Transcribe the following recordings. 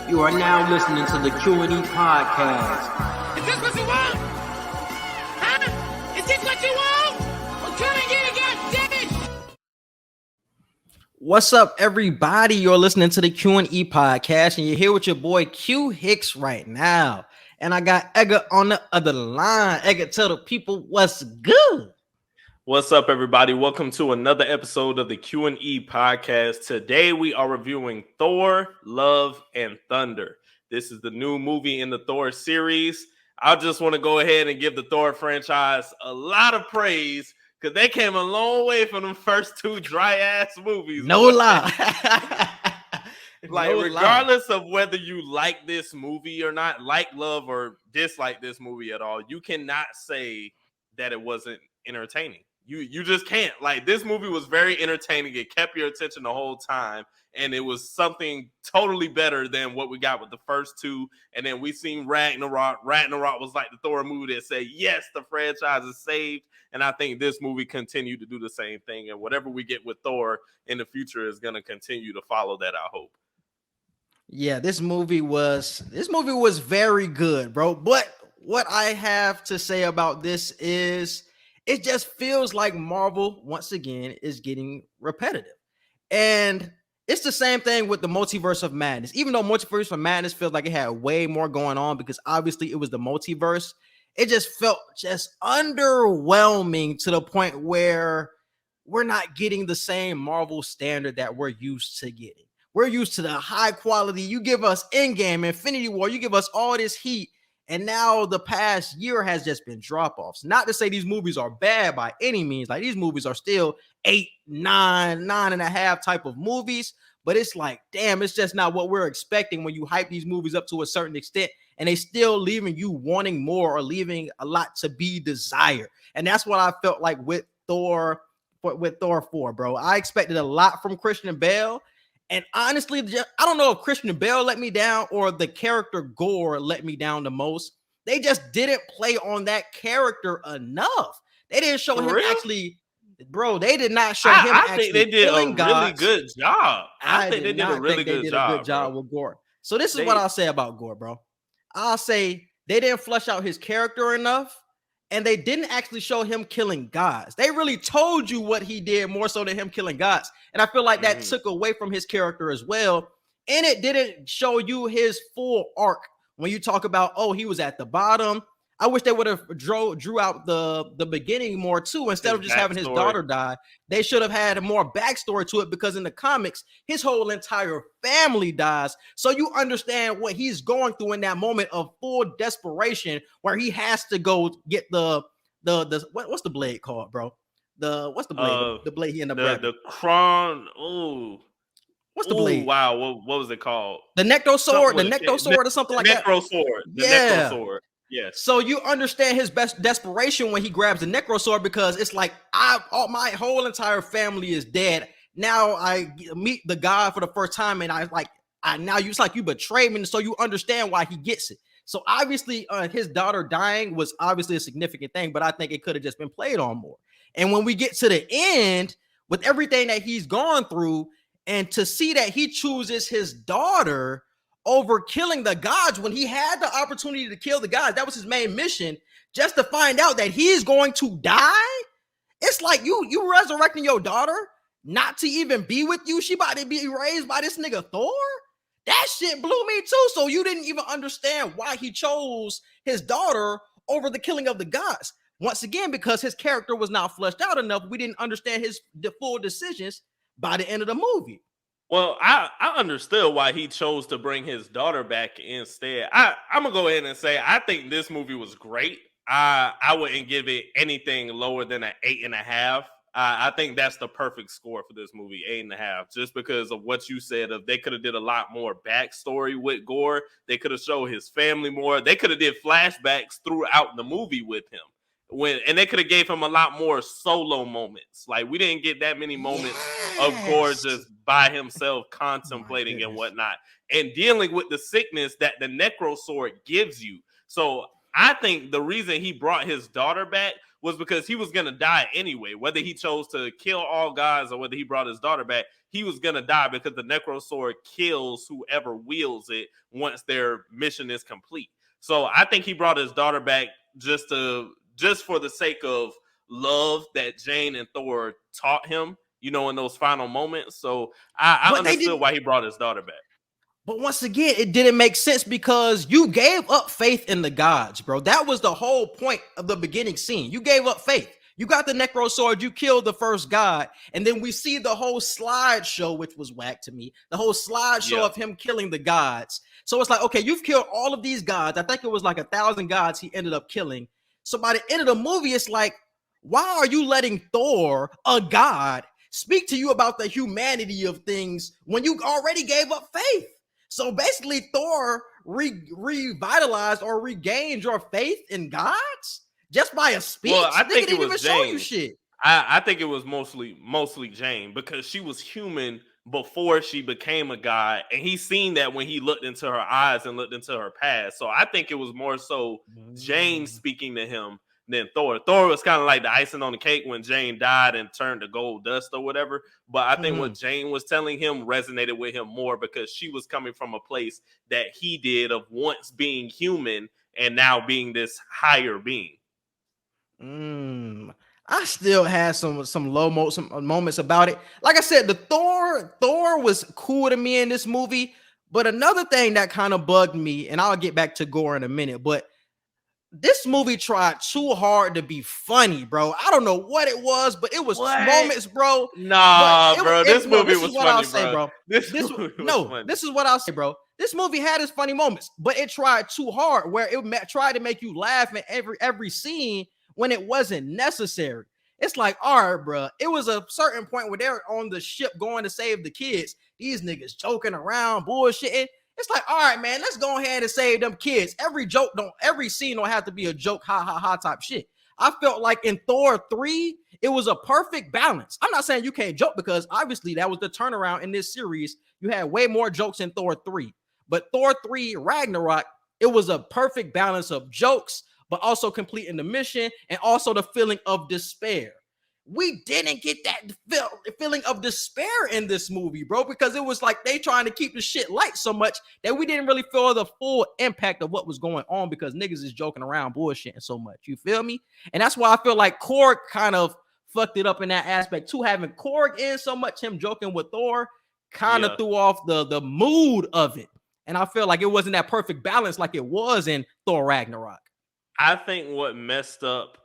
You are now listening to the Q&E Podcast. Is this what you want? Huh? Is this what you want? Well, come and get it, goddammit! What's up, everybody? You're listening to the Q&E Podcast, and you're here with your boy Q Hicks right now. And I got Edgar on the other line. Edgar, tell the people what's good. What's up, everybody? Welcome to another episode of the Q&E Podcast. Today, we are reviewing Thor, Love, and Thunder. This is the new movie in the Thor series. I just want to go ahead and give the Thor franchise a lot of praise because they came a long way from the first two dry-ass movies. No lie. Regardless of whether you like this movie or not, like, love, or dislike this movie at all, you cannot say that it wasn't entertaining. You just can't. Like, this movie was very entertaining. It kept your attention the whole time, and it was something totally better than what we got with the first two. And then we seen Ragnarok. Ragnarok was like the Thor movie that said, yes, the franchise is saved. And I think this movie continued to do the same thing. And whatever we get with Thor in the future is going to continue to follow that, I hope. Yeah, this movie was very good, bro. But what I have to say about this is it just feels like Marvel, once again, is getting repetitive. And it's the same thing with the Multiverse of Madness. Even though Multiverse of Madness feels like it had way more going on because obviously it was the multiverse, it just felt just underwhelming to the point where we're not getting the same Marvel standard that we're used to getting. We're used to the high quality. You give us Endgame, Infinity War, you give us all this heat. And now the past year has just been drop-offs. Not to say these movies are bad by any means. Like, these movies are still 8, 9, 9.5 type of movies. But it's like, damn, it's just not what we're expecting when you hype these movies up to a certain extent. And they still leaving you wanting more or leaving a lot to be desired. And that's what I felt like with Thor 4, bro. I expected a lot from Christian Bale. And honestly, I don't know if Christian Bale let me down or the character Gore let me down the most. They just didn't play on that character enough. They didn't show him actually, bro. They did not show him. I think they did a really good job. I think they did a really good job with Gore. So this is what I'll say about Gore, bro. I'll say they didn't flesh out his character enough. And they didn't actually show him killing gods. They really told you what he did more so than him killing gods. And I feel like that took away from his character as well. And it didn't show you his full arc. When you talk about, oh, he was at the bottom. I wish they would have drew out the beginning more too. Instead of just having his daughter die, they should have had more backstory to it because in the comics, his whole entire family dies. So you understand what he's going through in that moment of full desperation where he has to go get the what's the blade called, bro? What's the blade? The blade he ended up grabbing. The Kron. Oh. What's the blade? Wow. What was it called? The Necro Sword. The Necro Sword or something like that. Necro Sword. The Necro Sword. Yes. So you understand his best desperation when he grabs the Necro Sword because it's like my whole entire family is dead. Now I meet the God for the first time, and it's like you betrayed me. So you understand why he gets it. So obviously, his daughter dying was obviously a significant thing, but I think it could have just been played on more. And when we get to the end with everything that he's gone through, and to see that he chooses his daughter over killing the gods when he had the opportunity to kill the gods, that was his main mission, just to find out that he's going to die. It's like you resurrecting your daughter not to even be with you. She about to be raised by this nigga Thor. That shit blew me too. So you didn't even understand why he chose his daughter over the killing of the gods. Once again, because his character was not fleshed out enough, we didn't understand the full decisions by the end of the movie. Well, I understood why he chose to bring his daughter back instead. I'm gonna go ahead and say I think this movie was great. I wouldn't give it anything lower than an 8.5. I think that's the perfect score for this movie, 8.5. Just because of what you said, of they could have did a lot more backstory with Gore. They could have showed his family more. They could have did flashbacks throughout the movie with him. And they could have gave him a lot more solo moments. Like, we didn't get that many moments of Gore just by himself contemplating and whatnot and dealing with the sickness that the Necro Sword gives you. So I think the reason he brought his daughter back was because he was gonna die anyway. Whether he chose to kill all gods or whether he brought his daughter back, he was gonna die because the Necro Sword kills whoever wields it once their mission is complete. So I think he brought his daughter back just for the sake of love that Jane and Thor taught him, in those final moments. So I understood why he brought his daughter back. But once again, it didn't make sense because you gave up faith in the gods, bro. That was the whole point of the beginning scene. You gave up faith. You got the Necro Sword, you killed the first god, and then we see the whole slideshow, which was whack to me, the whole slideshow of him killing the gods. So it's like, okay, you've killed all of these gods. I think it was like 1,000 gods he ended up killing. So by the end of the movie, it's like, why are you letting Thor, a god, speak to you about the humanity of things when you already gave up faith? So basically, Thor revitalized or regained your faith in gods just by a speech. Well, I think it didn't was even show Jane. you shit. I think it was mostly Jane because she was human before she became a god, and he seen that when he looked into her eyes and looked into her past. So I think it was more so Jane speaking to him than Thor. Thor was kind of like the icing on the cake when Jane died and turned to gold dust or whatever. But I think what Jane was telling him resonated with him more because she was coming from a place that he did of once being human and now being this higher being. I still had some low moments about it. Like I said, the Thor was cool to me in this movie. But another thing that kind of bugged me, and I'll get back to gore in a minute, but this movie tried too hard to be funny, bro. I don't know what it was, but it was moments, bro. Nah, bro. This movie was funny, bro. This is what I'll say, bro. This movie had its funny moments, but it tried too hard where it tried to make you laugh in every scene when it wasn't necessary. It's like, all right, bro. It was a certain point where they're on the ship going to save the kids. These niggas joking around, bullshitting. It's like, all right, man, let's go ahead and save them kids. Every scene don't have to be a joke, ha, ha, ha type shit. I felt like in Thor 3, it was a perfect balance. I'm not saying you can't joke because obviously that was the turnaround in this series. You had way more jokes in Thor 3. But Thor 3 Ragnarok, it was a perfect balance of jokes, but also completing the mission and also the feeling of despair. We didn't get that feeling of despair in this movie, bro, because it was like they trying to keep the shit light so much that we didn't really feel the full impact of what was going on because niggas is joking around bullshitting so much. You feel me? And that's why I feel like Korg kind of fucked it up in that aspect too. Having Korg in so much, him joking with Thor kind of threw off the mood of it. And I feel like it wasn't that perfect balance like it was in Thor Ragnarok. I think what messed up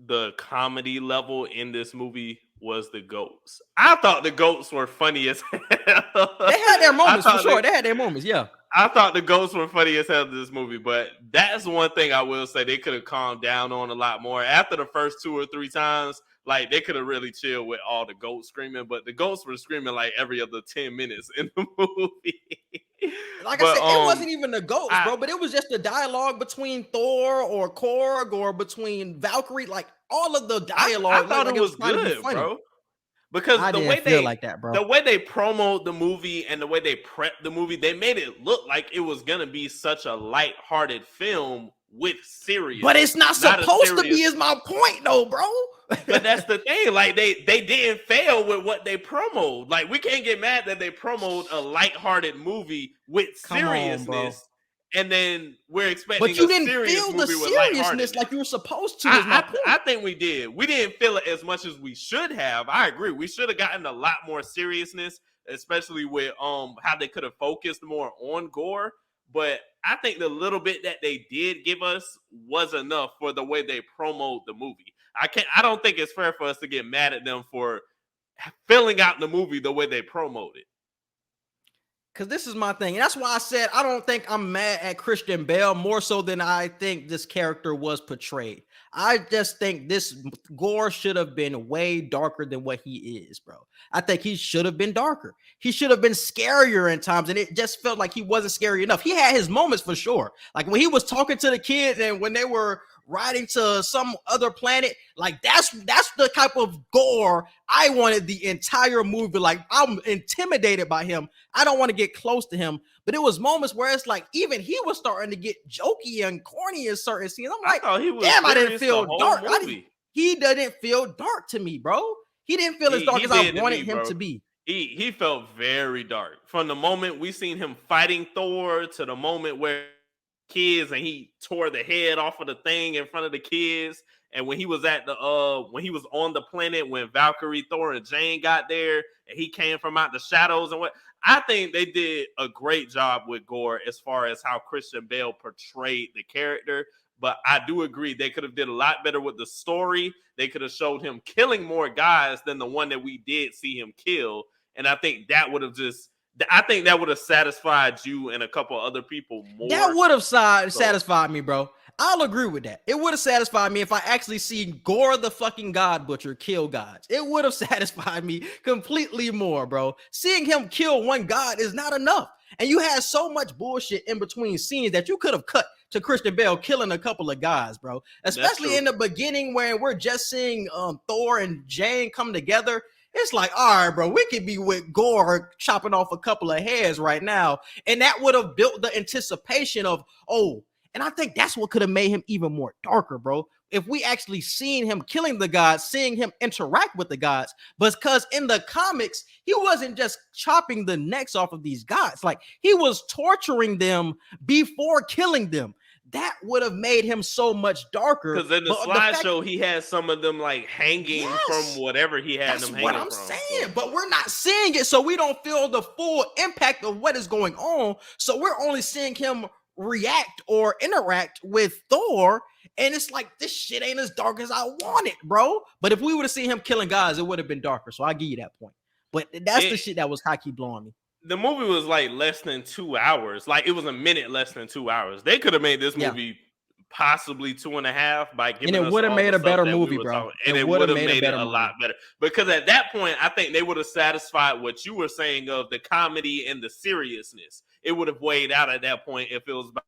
the comedy level in this movie was the goats. I thought the goats were funny as hell. They had their moments for sure. They had their moments, yeah. I thought the goats were funny as hell in this movie, but that's one thing I will say they could have calmed down on a lot more. After the first 2 or 3 times, like they could have really chilled with all the goats screaming, but the goats were screaming like every other 10 minutes in the movie. Like I said, it wasn't even the goats, bro, but it was just the dialogue between Thor or Korg or between Valkyrie, like all of the dialogue. I thought it was good, bro. Because the way they promoted the movie and the way they prepped the movie, they made it look like it was gonna be such a lighthearted film with serious. But it's not supposed to be, is my point, though, bro. But that's the thing. Like they didn't fail with what they promoted. Like we can't get mad that they promoted a lighthearted movie with seriousness. And then we're expecting, but you didn't feel the seriousness like you were supposed to. I think we did. We didn't feel it as much as we should have. I agree. We should have gotten a lot more seriousness, especially with how they could have focused more on gore. But I think the little bit that they did give us was enough for the way they promoted the movie. I don't think it's fair for us to get mad at them for filling out the movie the way they promoted it. Because this is my thing. And that's why I said I don't think I'm mad at Christian Bale more so than I think this character was portrayed. I just think this gore should have been way darker than what he is, bro. I think he should have been darker. He should have been scarier in times, and it just felt like he wasn't scary enough. He had his moments for sure. Like when he was talking to the kids and when they were riding to some other planet, like that's the type of gore I wanted the entire movie. Like I'm intimidated by him. I don't want to get close to him. But it was moments where it's like even he was starting to get jokey and corny in certain scenes. I'm like, damn, I didn't feel dark. he doesn't feel dark to me, bro. He didn't feel as dark He as I did to wanted me, him bro. to be. He felt very dark from the moment we seen him fighting Thor to the moment where kids and he tore the head off of the thing in front of the kids. And when he was at the when he was on the planet when Valkyrie, Thor, and Jane got there, and he came from out the shadows and what I think they did a great job with Gore as far as how Christian Bale portrayed the character. But I do agree they could have did a lot better with the story. They could have showed him killing more guys than the one that we did see him kill. And I think that would have satisfied you and a couple other people more. That would have satisfied me, bro. I'll agree with that. It would have satisfied me if I actually see Gore the fucking God Butcher kill gods. It would have satisfied me completely more, bro. Seeing him kill one god is not enough. And you had so much bullshit in between scenes that you could have cut to Christian Bale killing a couple of guys, bro. Especially in the beginning where we're just seeing Thor and Jane come together. It's like, all right, bro, we could be with Gore chopping off a couple of heads right now. And that would have built the anticipation of, and I think that's what could have made him even more darker, bro. If we actually seen him killing the gods, seeing him interact with the gods, but because in the comics, he wasn't just chopping the necks off of these gods. Like, he was torturing them before killing them. That would have made him so much darker. Because in the slideshow, he had some of them like hanging from whatever he had them hanging from. That's what I'm saying. But we're not seeing it, so we don't feel the full impact of what is going on. So we're only seeing him react or interact with Thor. And it's like, this shit ain't as dark as I want it, bro. But if we would have seen him killing guys, it would have been darker. So I give you that point. But that's the shit that was high key blowing me. The movie was like less than 2 hours. Like, it was a minute less than 2 hours. They could have made this movie possibly 2.5 by giving us, and it would have made a better movie, bro. And it would have made it a lot better. Because at that point, I think they would have satisfied what you were saying of the comedy and the seriousness. It would have weighed out at that point if it was about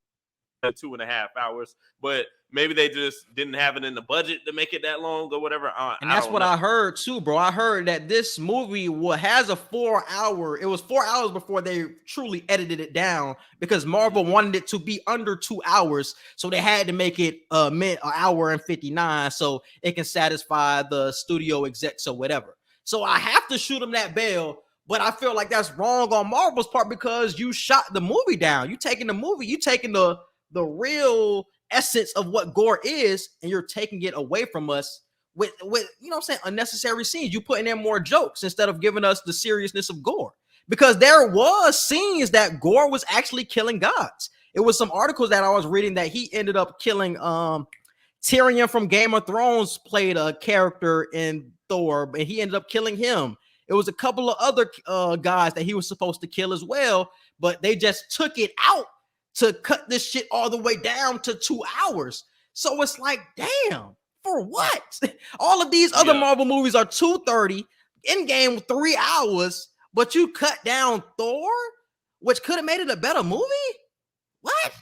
2.5 hours. But maybe they just didn't have it in the budget to make it that long or whatever. And that's what I heard too, bro. I heard that this movie has a 4 hour. It was 4 hours before they truly edited it down because Marvel wanted it to be under 2 hours. So they had to make it an hour and 59 so it can satisfy the studio execs or whatever. So I have to shoot them that bail. But I feel like that's wrong on Marvel's part because you shot the movie down. You taking the real essence of what Gore is, and you're taking it away from us with you know what I'm saying, unnecessary scenes. You putting in more jokes instead of giving us the seriousness of Gore. Because there was scenes that Gore was actually killing gods. It was some articles that I was reading that he ended up killing Tyrion from Game of Thrones played a character in Thor, but he ended up killing him. It was a couple of other guys that he was supposed to kill as well, but they just took it out to cut this shit all the way down to 2 hours. So it's like, damn, for what? All of these other Marvel movies are 2:30, Endgame 3 hours, but you cut down Thor, which could have made it a better movie? What?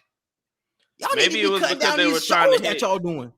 Y'all maybe need to be cutting down these shows that y'all doing.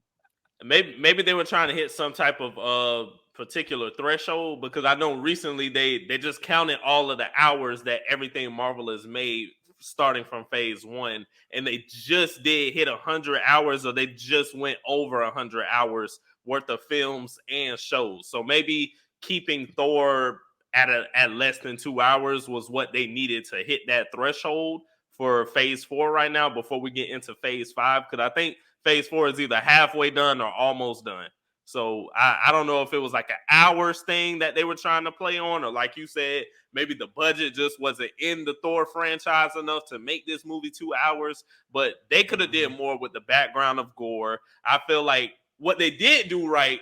Maybe they were trying to hit some type of particular threshold, because I know recently they just counted all of the hours that everything Marvel has made starting from phase 1, and they just did hit 100 hours, or they just went over 100 hours worth of films and shows. So maybe keeping Thor at less than 2 hours was what they needed to hit that threshold for phase 4 right now before we get into phase 5, because I think phase 4 is either halfway done or almost done. So I don't know if it was like an hours thing that they were trying to play on, or like you said, maybe the budget just wasn't in the Thor franchise enough to make this movie 2 hours, but they could have did more with the background of Gore. I feel like what they did do right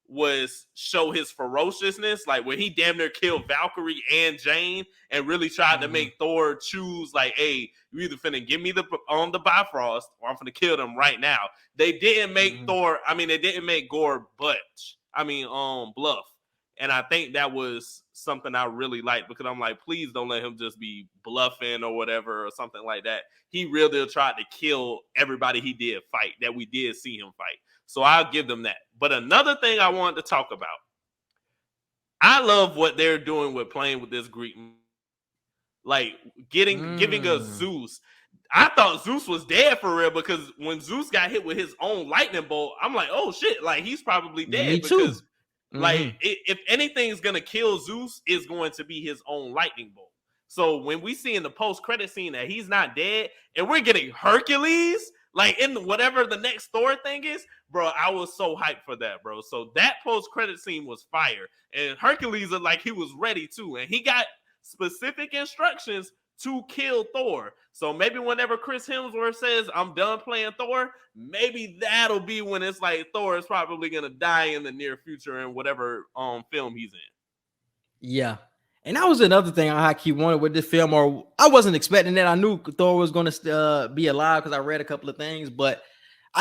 was show his ferociousness, like when he damn near killed Valkyrie and Jane and really tried to make Thor choose, like, hey, you either finna give me the Bifrost or I'm finna kill them right now. They didn't make they didn't make Gore bluff. And I think that was something I really liked, because I'm like, please don't let him just be bluffing or whatever or something like that. He really tried to kill everybody he did fight, that we did see him fight. So I'll give them that. But another thing I wanted to talk about, I love what they're doing with playing with this Greek, like giving us Zeus. I thought Zeus was dead for real, because when Zeus got hit with his own lightning bolt, I'm like, oh shit, like he's probably dead. Me too. Because like if anything's gonna kill Zeus, it's going to be his own lightning bolt. So when we see in the post-credit scene that he's not dead, and we're getting Hercules, like in whatever the next Thor thing is, bro, I was so hyped for that, bro. So that post-credit scene was fire. And Hercules looked like he was ready too. And he got specific instructions to kill Thor. So maybe whenever Chris Hemsworth says, I'm done playing Thor, maybe that'll be when it's like Thor is probably going to die in the near future in whatever film he's in. Yeah. And that was another thing I keep wanted with this film, or I wasn't expecting that. I knew Thor was going to be alive because I read a couple of things, but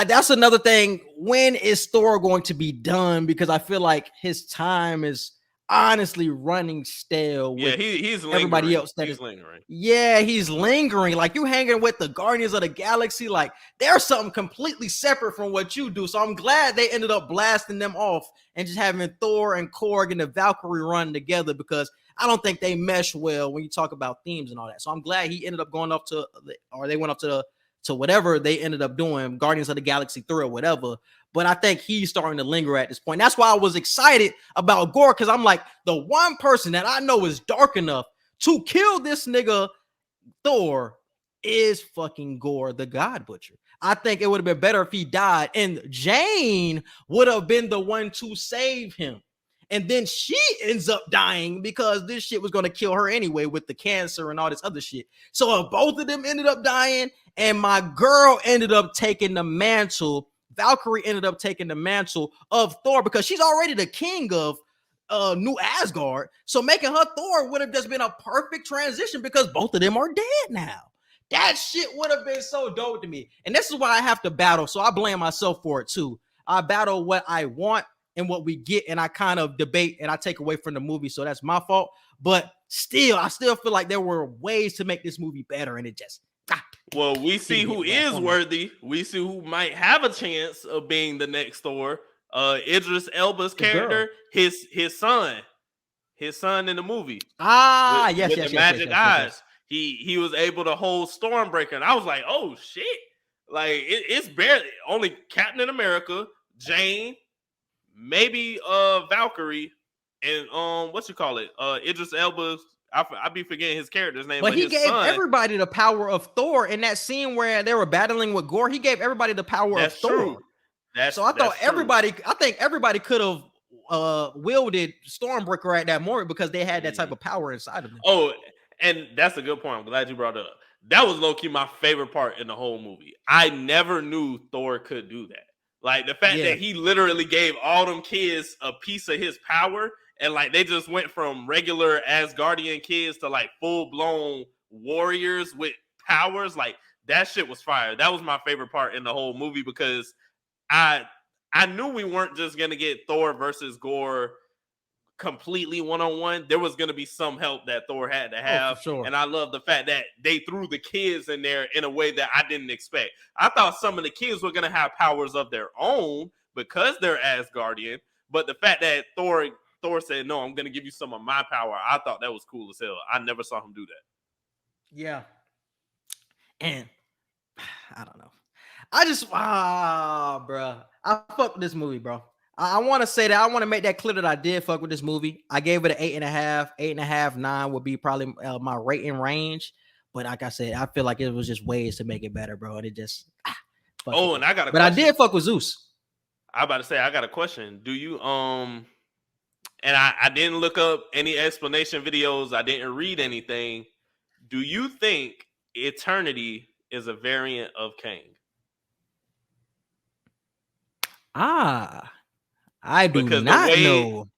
that's another thing. When is Thor going to be done? Because I feel like his time is honestly running stale. Yeah, he's lingering. Everybody else that he's is lingering. Yeah, he's lingering. Like, you hanging with the Guardians of the Galaxy. Like, there's something completely separate from what you do. So I'm glad they ended up blasting them off and just having Thor and Korg and the Valkyrie run together, because I don't think they mesh well when you talk about themes and all that. So I'm glad he ended up going up to, or they went up to whatever they ended up doing, Guardians of the Galaxy 3 or whatever. But I think he's starting to linger at this point. That's why I was excited about Gore, because I'm like, the one person that I know is dark enough to kill this nigga Thor is fucking Gore the God Butcher. I think it would have been better if he died and Jane would have been the one to save him. And then she ends up dying because this shit was going to kill her anyway with the cancer and all this other shit. So if both of them ended up dying and my girl ended up taking the mantle, Valkyrie ended up taking the mantle of Thor, because she's already the king of New Asgard. So making her Thor would have just been a perfect transition, because both of them are dead now. That shit would have been so dope to me. And this is why I have to battle. So I blame myself for it too. I battle what I want and what we get, and I kind of debate and I take away from the movie. So that's my fault. But still, I still feel like there were ways to make this movie better, and it just well, we see who is worthy. We see who might have a chance of being the next Thor. Idris Elba's character, his son in the movie. With the magic eyes. He was able to hold Stormbreaker, and I was like, oh shit! Like it's barely only Captain America, Jane, maybe Valkyrie, and Idris Elba's. I be forgetting his character's name, but he gave everybody the power of Thor in that scene where they were battling with Gore. He gave everybody the power of Thor. So I thought everybody could have wielded Stormbreaker at that moment, because they had that type of power inside of them. Oh, and that's a good point. I'm glad you brought it up. That was low-key my favorite part in the whole movie. I never knew Thor could do that. Like the fact that he literally gave all them kids a piece of his power, and like they just went from regular Asgardian kids to like full-blown warriors with powers. Like that shit was fire. That was my favorite part in the whole movie, because I knew we weren't just gonna get Thor versus Gore completely one-on-one. There was gonna be some help that Thor had to have. For sure. And I love the fact that they threw the kids in there in a way that I didn't expect. I thought some of the kids were gonna have powers of their own because they're Asgardian, but the fact that Thor said, no, I'm gonna give you some of my power, I thought that was cool as hell. I never saw him do that. Yeah. And I don't know. Bro. I fuck with this movie, bro. I want to say that I want to make that clear that I did fuck with this movie. I gave it an 8.5. 8.5, 9 would be probably my rating range. But like I said, I feel like it was just ways to make it better, bro. And it just and I got a question. I did fuck with Zeus. I about to say, I got a question. Do you and I didn't look up any explanation videos. I didn't read anything. Do you think Eternity is a variant of Kang? I do not know.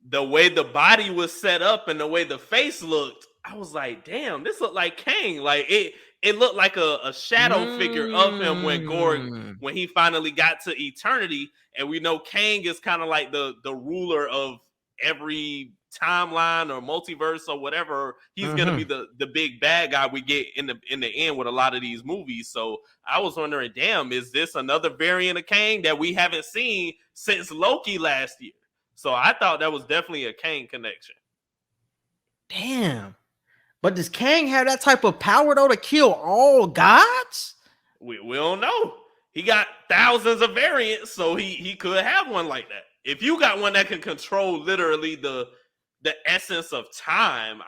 The way the body was set up and the way the face looked, I was like, damn, this looked like Kang. Like it looked like a shadow figure of him when he finally got to Eternity. And we know Kang is kind of like the ruler of every timeline or multiverse or whatever. He's gonna be the big bad guy we get in the end with a lot of these movies. So I was wondering, damn, is this another variant of Kang that we haven't seen since Loki last year? So I thought that was definitely a Kang connection. Damn. But does Kang have that type of power though to kill all gods? We don't know. He got thousands of variants, so he could have one like that. If you got one that can control literally the essence of time,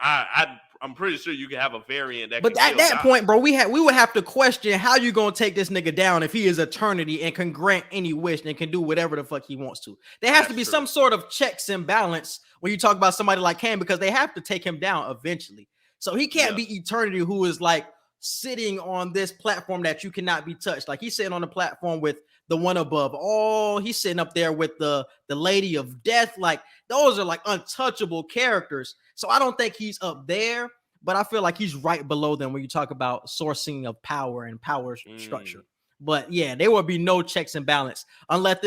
I'm pretty sure you can have a variant that. But at that point, bro, we would have to question how you gonna take this nigga down if he is eternity and can grant any wish and can do whatever the fuck he wants to. There has to be some sort of checks and balance when you talk about somebody like Kang, because they have to take him down eventually. So he can't be eternity, who is like sitting on this platform that you cannot be touched. Like he's sitting on the platform with the one above all. He's sitting up there with the lady of death. Like those are like untouchable characters. So I don't think he's up there, but I feel like he's right below them when you talk about sourcing of power and power structure. But yeah, there will be no checks and balance unless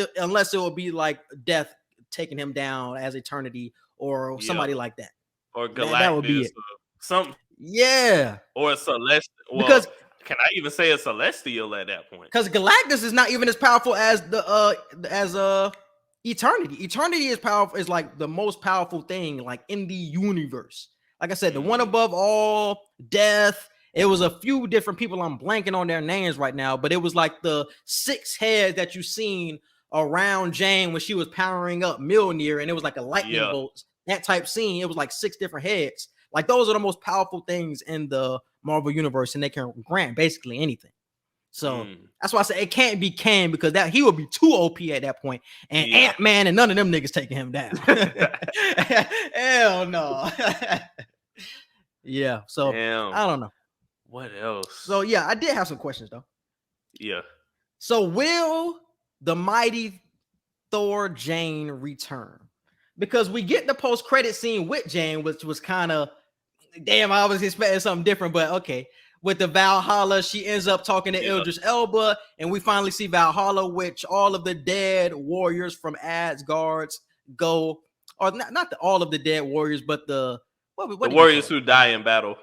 it will be like death taking him down as eternity or somebody like that. Or Galactus. That would be it. Something. Yeah. Or a celestial. Well, because can I even say a celestial at that point? Because Galactus is not even as powerful as Eternity. Eternity is powerful, is like the most powerful thing like in the universe. Like I said, the one above all, death. It was a few different people. I'm blanking on their names right now, but it was like the 6 heads that you seen around Jane when she was powering up Mjolnir, and it was like a lightning bolt. That type scene. It was like 6 different heads. Like those are the most powerful things in the Marvel universe, and they can grant basically anything. So that's why I say it can't be Kang, because that he would be too OP at that point, and Ant-Man and none of them niggas taking him down. Hell no. Yeah. So I don't know. What else? So yeah, I did have some questions though. Yeah. So will the mighty Thor Jane return? Because we get the post-credit scene with Jane, which was kind of damn. I was expecting something different, but okay. With the Valhalla, she ends up talking to Idris Elba, and we finally see Valhalla, which all of the dead warriors from Asgard go, or not all of the dead warriors, but the warriors who die in battle.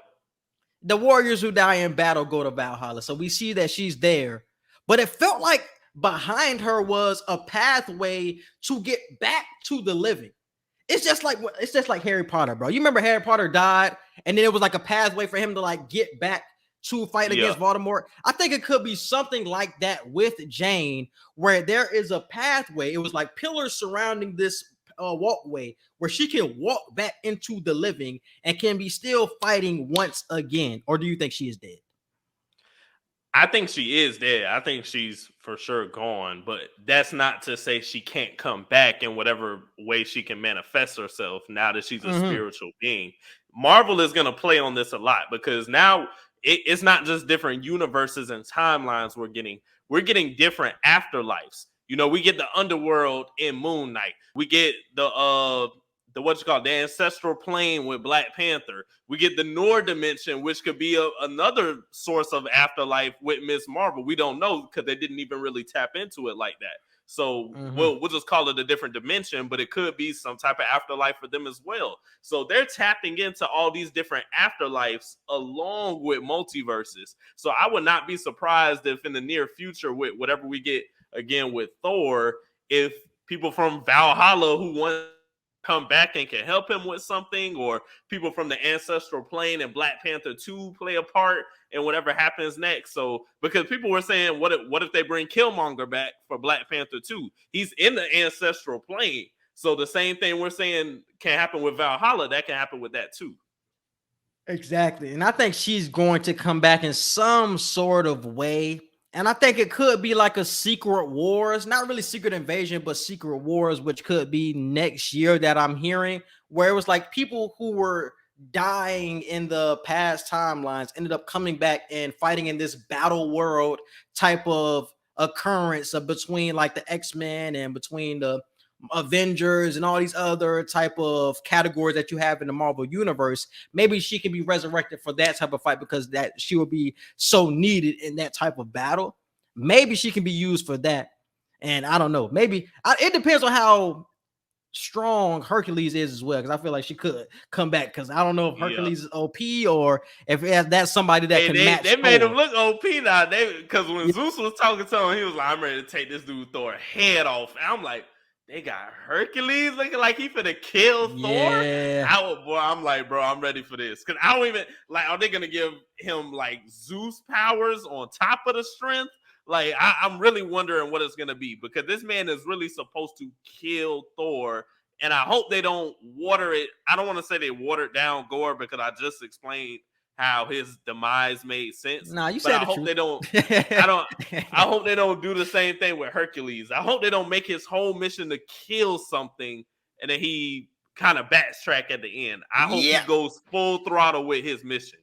The warriors who die in battle go to Valhalla. So we see that she's there, but it felt like behind her was a pathway to get back to the living. It's just like Harry Potter, bro. You remember Harry Potter died, and then it was like a pathway for him to like get back to fight against Voldemort. I think it could be something like that with Jane, where there is a pathway. It was like pillars surrounding this walkway where she can walk back into the living and can be still fighting once again. Or do you think she is dead? I think she is dead. I think she's for sure gone, but that's not to say she can't come back in whatever way she can manifest herself now that she's a spiritual being. Marvel is going to play on this a lot, because now it's not just different universes and timelines we're getting different afterlives. You know, we get the underworld in Moon Knight. We get the ancestral plane with Black Panther. We get the Noor dimension, which could be another source of afterlife with Miss Marvel. We don't know, because they didn't even really tap into it like that. So we'll just call it a different dimension, but it could be some type of afterlife for them as well. So they're tapping into all these different afterlives along with multiverses. So I would not be surprised if in the near future, with whatever we get again with Thor, if people from Valhalla who want to come back and can help him with something, or people from the ancestral plane and Black Panther 2 play a part in whatever happens next. So because people were saying, what if they bring Killmonger back for Black Panther 2? He's in the ancestral plane. So the same thing we're saying can happen with Valhalla, that can happen with that too. Exactly. And I think she's going to come back in some sort of way. And I think it could be like a Secret Wars, not really Secret Invasion, but Secret Wars, which could be next year that I'm hearing, where it was like people who were dying in the past timelines ended up coming back and fighting in this battle world type of occurrence between like the X-Men and between the Avengers and all these other type of categories that you have in the Marvel universe. Maybe she can be resurrected for that type of fight, because that she will be so needed in that type of battle. Maybe she can be used for that. And I don't know, maybe it depends on how strong Hercules is as well, because I feel like she could come back, because I don't know if Hercules is OP or if that's somebody that can match. They made him look OP now, because when Zeus was talking to him, he was like, I'm ready to take this dude Thor head off. And I'm like, they got Hercules looking like he finna kill Thor. Yeah. I'm like, bro, I'm ready for this. Cause I don't even like, are they gonna give him like Zeus powers on top of the strength? Like, I'm really wondering what it's gonna be, because this man is really supposed to kill Thor. And I hope they don't water it. I don't want to say they watered down Gore, because I just explained how his demise made sense. Nah, you But said I the hope truth. they don't. I hope they don't do the same thing with Hercules. I hope they don't make his whole mission to kill something and then he kind of backtrack at the end. I hope he goes full throttle with his mission.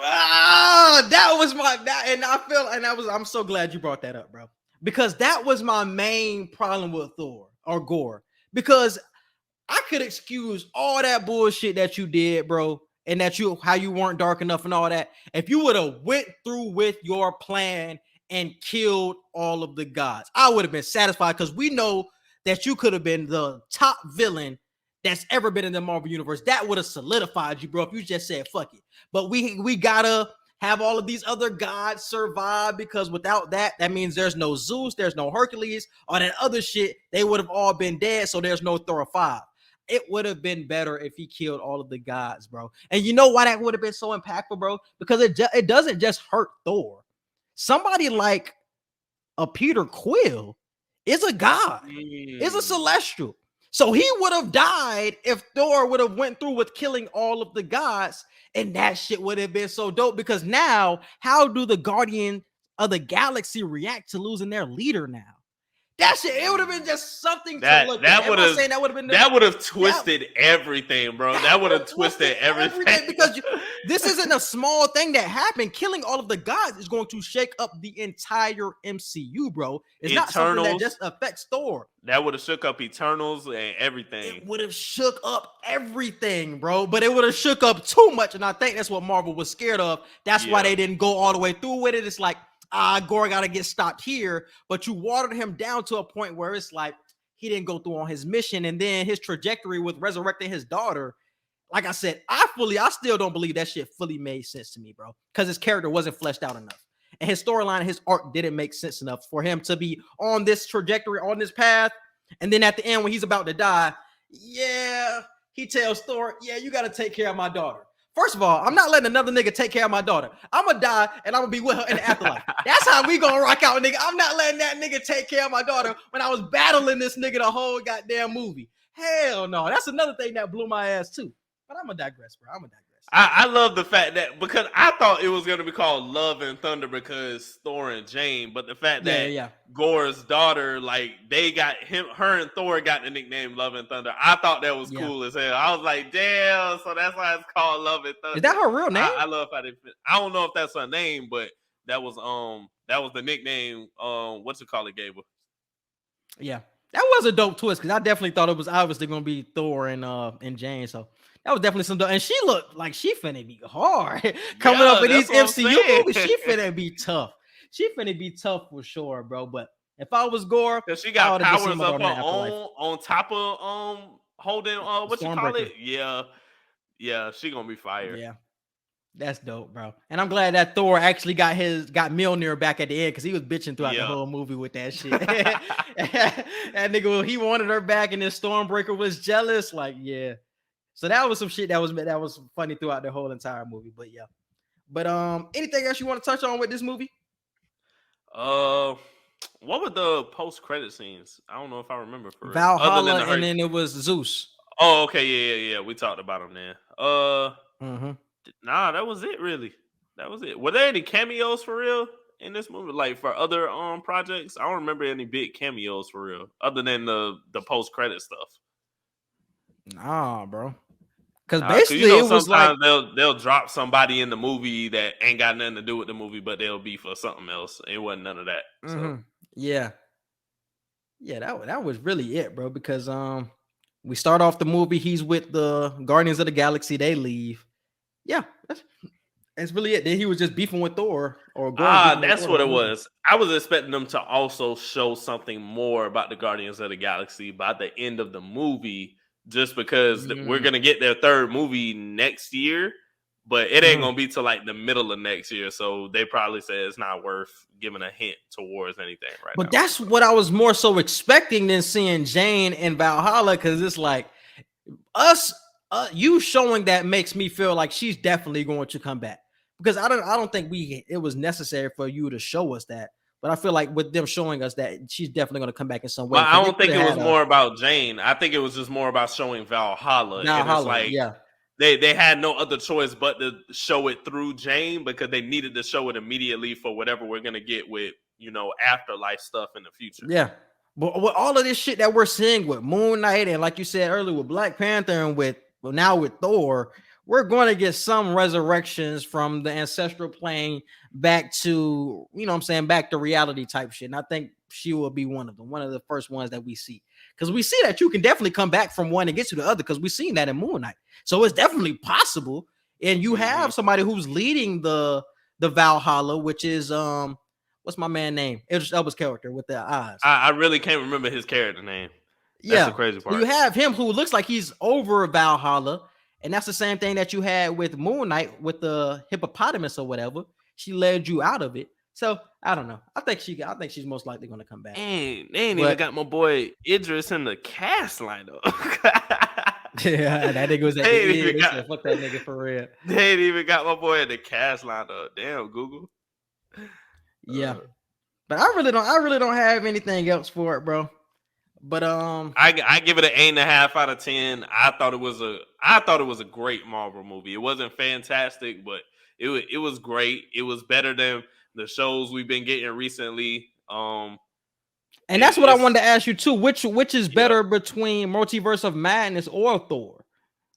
That was I'm so glad you brought that up, bro. Because that was my main problem with Thor or Gore. Because I could excuse all that bullshit that you did, bro, and how you weren't dark enough and all that, if you would have went through with your plan and killed all of the gods. I would have been satisfied, because we know that you could have been the top villain that's ever been in the Marvel universe. That would have solidified you, bro, if you just said fuck it. But we gotta have all of these other gods survive, because without that means there's no Zeus, there's no Hercules, all that other shit. They would have all been dead, so there's no Thor 5. It would have been better if he killed all of the gods, bro. And you know why that would have been so impactful, bro? Because it doesn't just hurt Thor. Somebody like a Peter Quill is a god, is a celestial. So he would have died if Thor would have went through with killing all of the gods, and that shit would have been so dope. Because now, how do the Guardians of the Galaxy react to losing their leader now? That shit, it would have been just something to look at. That would have twisted everything, bro. That would have twisted everything. Because this isn't a small thing that happened. Killing all of the gods is going to shake up the entire MCU, bro. It's not something that just affects Thor. That would have shook up Eternals and everything. It would have shook up everything, bro. But it would have shook up too much, and I think that's what Marvel was scared of. That's why they didn't go all the way through with it. It's like, Gore got to get stopped here, but you watered him down to a point where it's like he didn't go through on his mission, and then his trajectory with resurrecting his daughter. Like I said, I still don't believe that shit fully made sense to me, bro, because his character wasn't fleshed out enough, and his storyline, his arc didn't make sense enough for him to be on this trajectory, on this path, and then at the end when he's about to die, he tells Thor, you got to take care of my daughter. First of all, I'm not letting another nigga take care of my daughter. I'm going to die, and I'm going to be with her in the afterlife. That's how we going to rock out, nigga. I'm not letting that nigga take care of my daughter when I was battling this nigga the whole goddamn movie. Hell no. That's another thing that blew my ass, too. But I'm going to digress, bro. I'm going to digress. I love the fact that, because I thought it was going to be called Love and Thunder because Thor and Jane, but the fact that Gore's daughter, like, they got her and Thor got the nickname Love and Thunder. I thought that was cool as hell. I was like, damn, so that's why it's called Love and Thunder. Is that her real name? I love how they fit. I don't know if that's her name, but that was the nickname gave her. Yeah. That was a dope twist, because I definitely thought it was obviously going to be Thor and Jane, so that was definitely some dope. And she looked like she finna be hard coming up in these MCU movies. She finna be tough. She finna be tough for sure, bro. But if I was Gore, because she got powers up on top of holding what you call it? Yeah, she gonna be fire. Yeah, that's dope, bro. And I'm glad that Thor actually got Mjolnir back at the end, because he was bitching throughout the whole movie with that shit. That nigga, he wanted her back, and then Stormbreaker was jealous. Like, yeah. So that was some shit that was funny throughout the whole entire movie. But yeah. But anything else you want to touch on with this movie? What were the post-credit scenes? I don't know if I remember for Valhalla, and then it was Zeus. Oh, okay, yeah. We talked about him then. Nah, that was it, really. That was it. Were there any cameos for real in this movie? Like for other projects? I don't remember any big cameos for real, other than the post-credit stuff. Nah, bro. Because basically it was like they'll drop somebody in the movie that ain't got nothing to do with the movie, but they'll be for something else. It wasn't none of that. So. Yeah, that was really it, bro. Because we start off the movie. He's with the Guardians of the Galaxy. They leave. Yeah, that's really it. Then he was just beefing with Thor. That's what it was. I was expecting them to also show something more about the Guardians of the Galaxy by the end of the movie. Just because we're going to get their third movie next year. but it ain't gonna be till like the middle of next year. So they probably say it's not worth giving a hint towards anything right now. But that's what I was more so expecting than seeing Jane in Valhalla, because it's like you showing that makes me feel like she's definitely going to come back, because I don't think it was necessary for you to show us that. But I feel like with them showing us that she's definitely going to come back in some way. Well, I don't think it was more about Jane. I think it was just more about showing Valhalla. And it's like, yeah. They had no other choice but to show it through Jane, because they needed to show it immediately for whatever we're going to get with, afterlife stuff in the future. Yeah. But with all of this shit that we're seeing with Moon Knight, and like you said earlier, with Black Panther, and now with Thor, we're going to get some resurrections from the ancestral plane back to, back to reality type shit. And I think she will be one of the first ones that we see. Because we see that you can definitely come back from one and get to the other, because we've seen that in Moon Knight. So it's definitely possible. And you have somebody who's leading the Valhalla, which is what's my man name? Idris Elba's character with the eyes. I really can't remember his character name. That's the crazy part. You have him who looks like he's over Valhalla, and that's the same thing that you had with Moon Knight with the hippopotamus or whatever. She led you out of it. So I don't know. I think she's most likely going to come back. They ain't even got my boy Idris in the cast lineup. Yeah, that nigga was at the end. Fuck that nigga for real. They ain't even got my boy in the cast lineup. Damn, Google. Yeah, but I really don't have anything else for it, bro. But I give it an 8.5 out of 10. I thought it was a great Marvel movie. It wasn't fantastic, but it was great. It was better than the shows we've been getting recently. And that's what I wanted to ask you too. Which is better between Multiverse of Madness or Thor?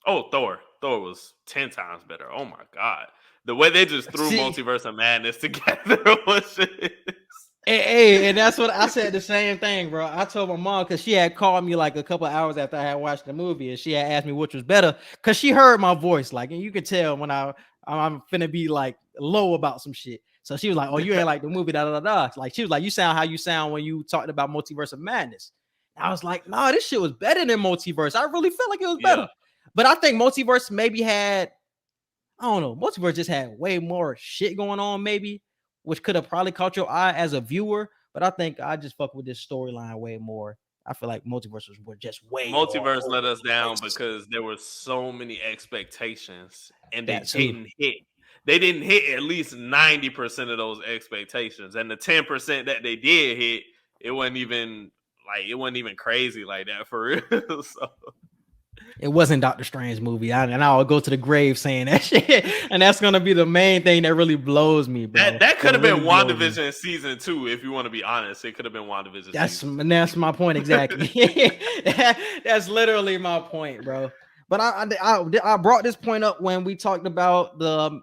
Oh, Thor. Thor was 10 times better. Oh my God. The way they just threw Multiverse of Madness together was shit. Hey, and that's what I said, the same thing, bro. I told my mom, because she had called me like a couple of hours after I had watched the movie, and she had asked me which was better, because she heard my voice, like, and you could tell when I'm finna be like low about some shit. So she was like, "Oh, you ain't like the movie, da da da." Like she was like, "You sound how you sound when you talked about Multiverse of Madness." And I was like, "No, this shit was better than Multiverse. I really felt like it was better." But I think Multiverse maybe had, I don't know, Multiverse just had way more shit going on, maybe, which could have probably caught your eye as a viewer. But I think I just fuck with this storyline way more. I feel like Multiverse was just way Multiverse let us down because there were so many expectations and they didn't hit. They didn't hit at least 90% of those expectations. And the 10% that they did hit, it wasn't even crazy like that for real. So it wasn't Doctor Strange movie. And I'll go to the grave saying that shit. And that's gonna be the main thing that really blows me, bro. That could have been WandaVision season 2, if you want to be honest. It could have been WandaVision. That's my point exactly. That's literally my point, bro. But I brought this point up when we talked about the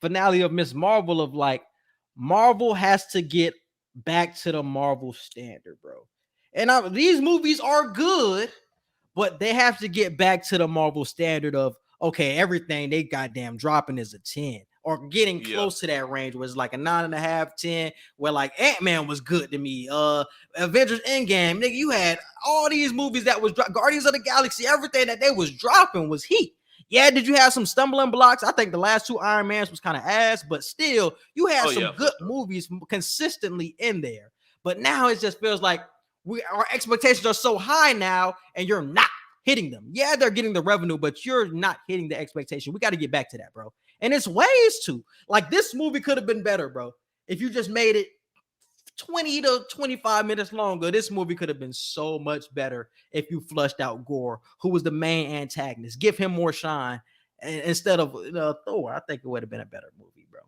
finale of Miss Marvel, of like, Marvel has to get back to the Marvel standard, bro. And these movies are good, but they have to get back to the Marvel standard of, okay, everything they goddamn dropping is a 10 or getting close to that range, was like a 9.5, 10, where like Ant-Man was good to me. Avengers Endgame, nigga, you had all these movies that was Guardians of the Galaxy, everything that they was dropping was heat. Yeah, did you have some stumbling blocks? I think the last 2 Iron Mans was kind of ass, but still, you had some good movies consistently in there. But now it just feels like our expectations are so high now, and you're not hitting them. Yeah, they're getting the revenue, but you're not hitting the expectation. We got to get back to that, bro. And it's ways to. Like, this movie could have been better, bro. If you just made it 20 to 25 minutes longer, this movie could have been so much better if you flushed out Gore, who was the main antagonist. Give him more shine instead of Thor. I think it would have been a better movie, bro.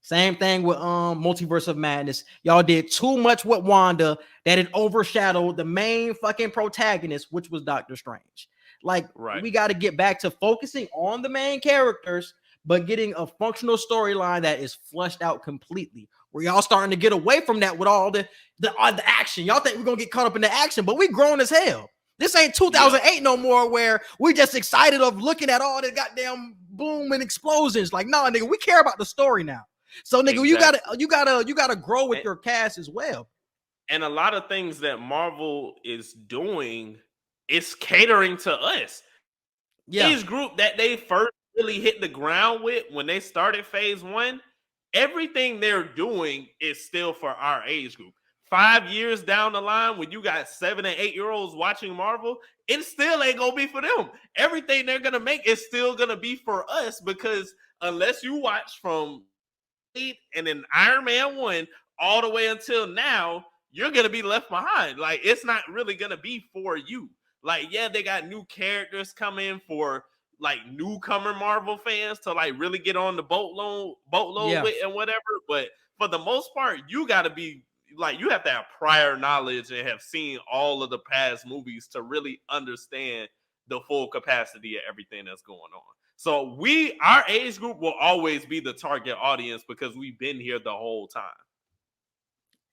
Same thing with Multiverse of Madness. Y'all did too much with Wanda that it overshadowed the main fucking protagonist, which was Doctor Strange. Like, we got to get back to focusing on the main characters, but getting a functional storyline that is flushed out completely. Where y'all starting to get away from that with all the action. Y'all think we're gonna get caught up in the action, but we grown as hell. This ain't 2008 no more, where we just excited of looking at all the goddamn boom and explosions. Like, nah, nigga, we care about the story now. So, nigga, you gotta grow with your cast as well. And a lot of things that Marvel is doing is catering to us. Yeah, age group that they first really hit the ground with when they started phase 1, everything they're doing is still for our age group. 5 years down the line, when you got 7 and 8 year olds watching Marvel, it still ain't gonna be for them. Everything they're gonna make is still gonna be for us, because unless you watch from and then Iron Man 1 all the way until now, you're gonna be left behind. Like, it's not really gonna be for you. Like, yeah, they got new characters coming for like newcomer Marvel fans to like really get on the boatload with and whatever. But for the most part, you gotta be like, you have to have prior knowledge and have seen all of the past movies to really understand the full capacity of everything that's going on. So our age group will always be the target audience because we've been here the whole time.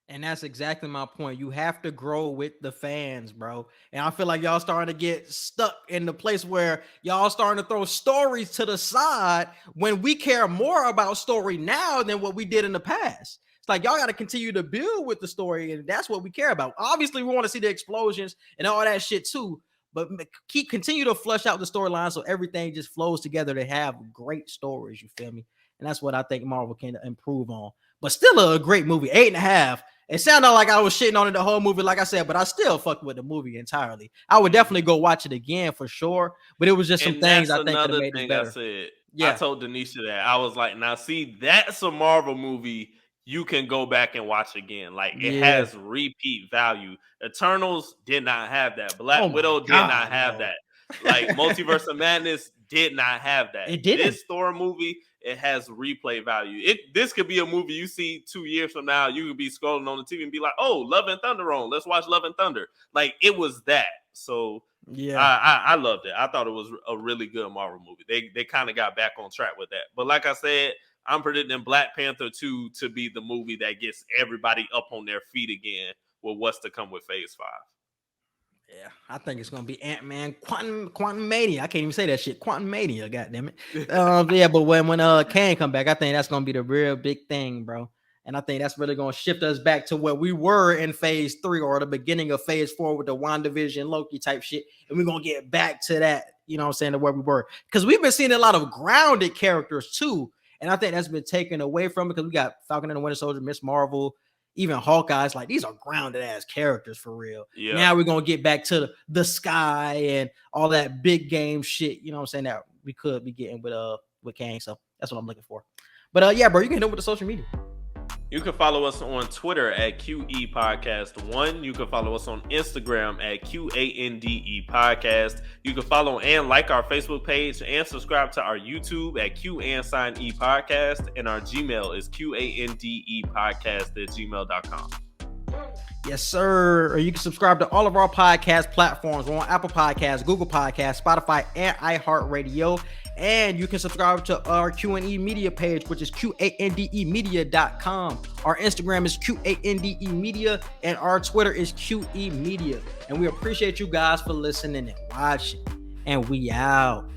And that's exactly my point. You have to grow with the fans, bro. And I feel like y'all starting to get stuck in the place where y'all starting to throw stories to the side when we care more about story now than what we did in the past. It's like y'all got to continue to build with the story, and that's what we care about. Obviously, we want to see the explosions and all that shit too, but continue to flush out the storyline so everything just flows together to have great stories. You feel me? And that's what I think Marvel can improve on. But still a great movie, 8.5. It sounded like I was shitting on it the whole movie, like I said, but I still fucked with the movie entirely. I would definitely go watch it again for sure, but it was just some things I think could have made it better. I said, I told Denisha that. I was like, now see, that's a Marvel movie you can go back and watch again. Like, it has repeat value. Eternals did not have that. Black Widow did not have that. Like, Multiverse of Madness did not have that. It didn't. This Thor movie, it has replay value. This could be a movie you see 2 years from now. You could be scrolling on the TV and be like, oh, Love and Thunder on. Let's watch Love and Thunder. Like, it was that. So I loved it. I thought it was a really good Marvel movie. They kind of got back on track with that. But like I said, I'm predicting Black Panther 2 to be the movie that gets everybody up on their feet again with what's to come with Phase 5. Yeah, I think it's gonna be Ant-Man Quantum Mania. I can't even say that shit. Quantum Mania, goddamn it. Yeah, but when Kang come back, I think that's gonna be the real big thing, bro. And I think that's really gonna shift us back to where we were in Phase 3 or the beginning of Phase 4 with the WandaVision, Loki type shit, and we're gonna get back to that. You know what I'm saying, to where we were, because we've been seeing a lot of grounded characters too, and I think that's been taken away from it because we got Falcon and the Winter Soldier, Miss Marvel. Even Hawkeye's like, these are grounded ass characters for real. Yeah. Now we're gonna get back to the sky and all that big game shit. You know what I'm saying, that we could be getting with Kang. So that's what I'm looking for. But yeah, bro, you can hit up with the social media. You can follow us on Twitter at QE Podcast 1. You can follow us on Instagram at QANDE Podcast. You can follow and like our Facebook page and subscribe to our YouTube at QAndSignE Podcast. And our Gmail is QANDEPodcast@gmail.com. Yes, sir. Or you can subscribe to all of our podcast platforms. We're on Apple Podcasts, Google Podcasts, Spotify, and iHeartRadio. And you can subscribe to our Q&E media page, which is QANDEmedia.com. Our Instagram is QANDE Media, and our Twitter is QE Media. And we appreciate you guys for listening and watching. And we out.